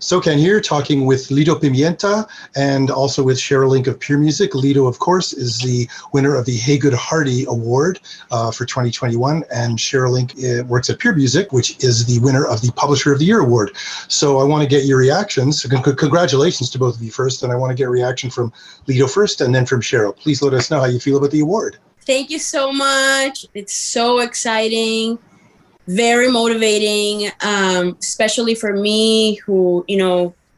SOCAN here, talking with Lido Pimienta and also with Cheryl of Pure Music. Lido, of course, is the winner of the Hagood Hardy Award for 2021, and Cheryl works at Pure Music, which is the winner of the Publisher of the Year Award. So I want to get your reactions. Congratulations to both of you first, and I want to get a reaction from Lido first and then from Cheryl. Please let us know how you feel about the award. Thank you so much. It's so exciting. Very motivating, especially for me who,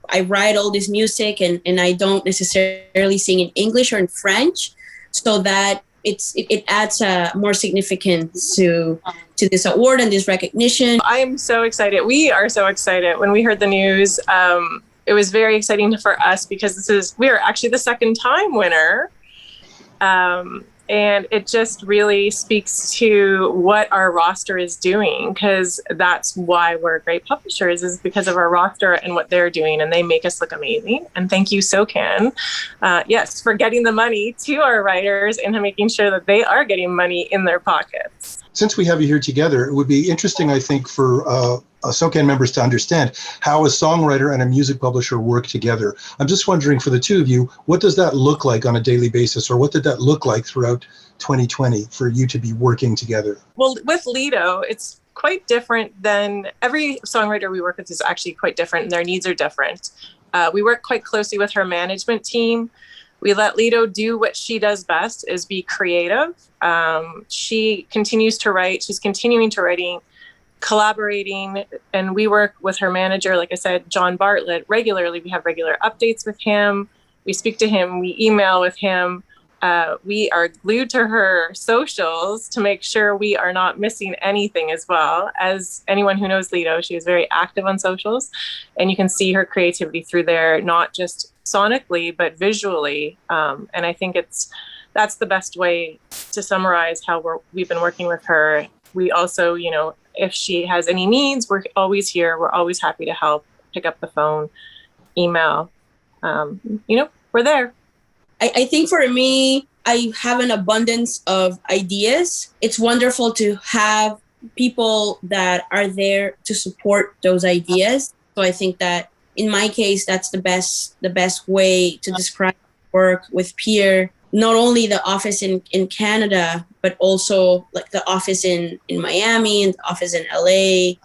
I write all this music and I don't necessarily sing in English or in French, so that it adds more significance to this award and this recognition. I am so excited. We are so excited. When we heard the news, it was very exciting for us because we are actually the second time winner. And it just really speaks to what our roster is doing, because that's why we're great publishers, is because of our roster and what they're doing, and they make us look amazing. And thank you, SOCAN, yes, for getting the money to our writers and making sure that they are getting money in their pockets. Since we have you here together, it would be interesting, I think, for SOCAN members to understand how a songwriter and a music publisher work together. I'm just wondering, for the two of you, what does that look like on a daily basis, or what did that look like throughout 2020 for you to be working together? Well, with Lido, it's quite different than every songwriter we work with is actually quite different, and their needs are different. We work quite closely with her management team. We let Lido do what she does best, is be creative. She continues to write. She's continuing to writing, collaborating, and we work with her manager, like I said, John Bartlett, regularly. We have regular updates with him. We speak to him. We email with him. We are glued to her socials to make sure we are not missing anything as well. As anyone who knows Lido, she is very active on socials, and you can see her creativity through there, not just sonically, but visually. And I think that's the best way to summarize how we've been working with her. We also, if she has any needs, we're always here. We're always happy to help, pick up the phone, email. We're there. I think for me, I have an abundance of ideas. It's wonderful to have people that are there to support those ideas. So I think that in my case, that's the best way to describe work with Peer. Not only the office in Canada, but also like the office in Miami and the office in LA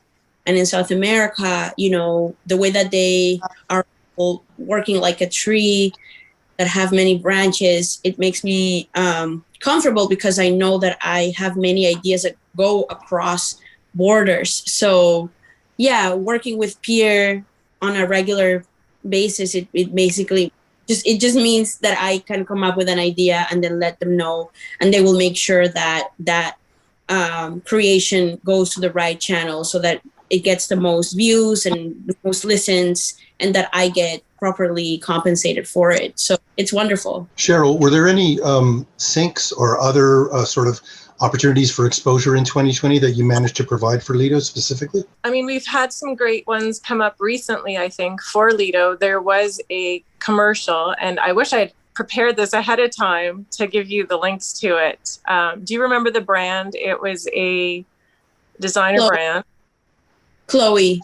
and in South America, the way that they are all working like a tree that have many branches, it makes me comfortable because I know that I have many ideas that go across borders. So yeah, working with Peer on a regular basis, it basically just means that I can come up with an idea and then let them know, and they will make sure that creation goes to the right channel so that it gets the most views and the most listens, and that I get properly compensated for it. So it's wonderful. Cheryl, were there any syncs or other sort of opportunities for exposure in 2020 that you managed to provide for Lido specifically? I mean, we've had some great ones come up recently, I think, for Lido. There was a commercial, and I wish I had prepared this ahead of time to give you the links to it. Do you remember the brand? It was a designer brand. Chloe,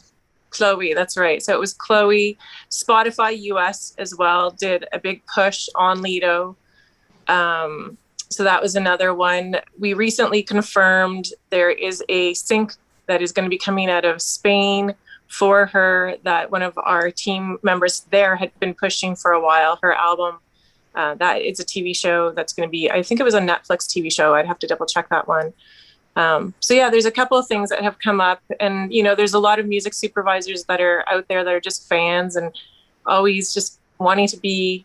that's right. So it was Chloe. Spotify US as well did a big push on Lido. So that was another one. We recently confirmed there is a sync that is going to be coming out of Spain for her, that one of our team members there had been pushing for a while, her album. That it's a TV show that's going to be, I think it was a Netflix TV show. I'd have to double check that one. So yeah, there's a couple of things that have come up, and there's a lot of music supervisors that are out there that are just fans and always just wanting to be,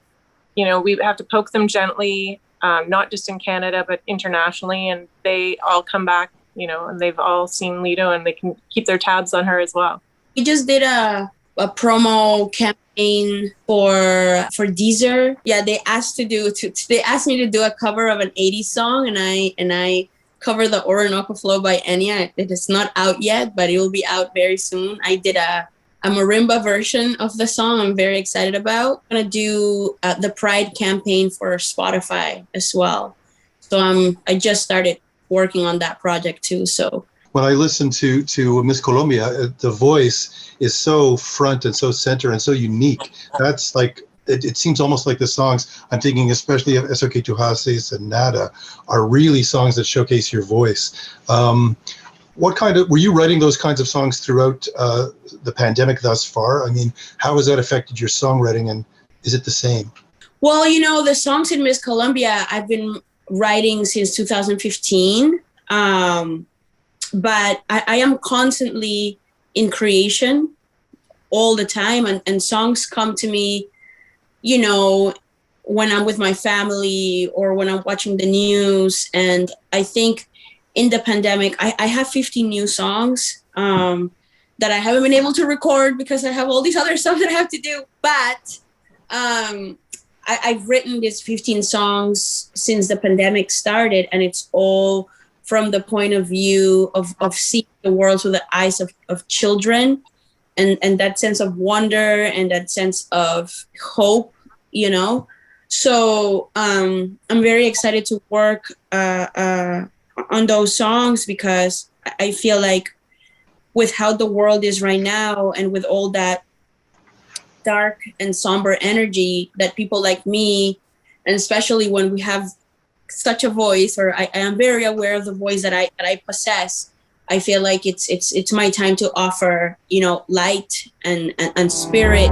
we have to poke them gently, not just in Canada, but internationally. And they all come back, and they've all seen Lido, and they can keep their tabs on her as well. We just did a promo campaign for Deezer. Yeah, they asked me to do a cover of an 80s song, and I cover the Orinoco Flow by Enya. It is not out yet, but it will be out very soon. I did a marimba version of the song I'm very excited about. I'm going to do the Pride campaign for Spotify as well. So I just started working on that project too. So When I listen to Miss Colombia, the voice is so front and so center and so unique. That's like, it seems almost like the songs, I'm thinking especially of Eso que tú haces and Nada, are really songs that showcase your voice. Were you writing those kinds of songs throughout the pandemic thus far? I mean, how has that affected your songwriting, and is it the same? Well, the songs in Miss Colombia, I've been writing since 2015. But I am constantly in creation all the time, and songs come to me, when I'm with my family or when I'm watching the news. And I think in the pandemic, I have 15 new songs that I haven't been able to record because I have all these other stuff that I have to do. But I've written these 15 songs since the pandemic started, and it's all from the point of view of seeing the world through the eyes of children, and that sense of wonder and that sense of hope, So I'm very excited to work on those songs, because I feel like with how the world is right now and with all that dark and somber energy, that people like me, and especially when we have such a voice, or I am very aware of the voice that I possess, I feel like it's my time to offer, light and spirit.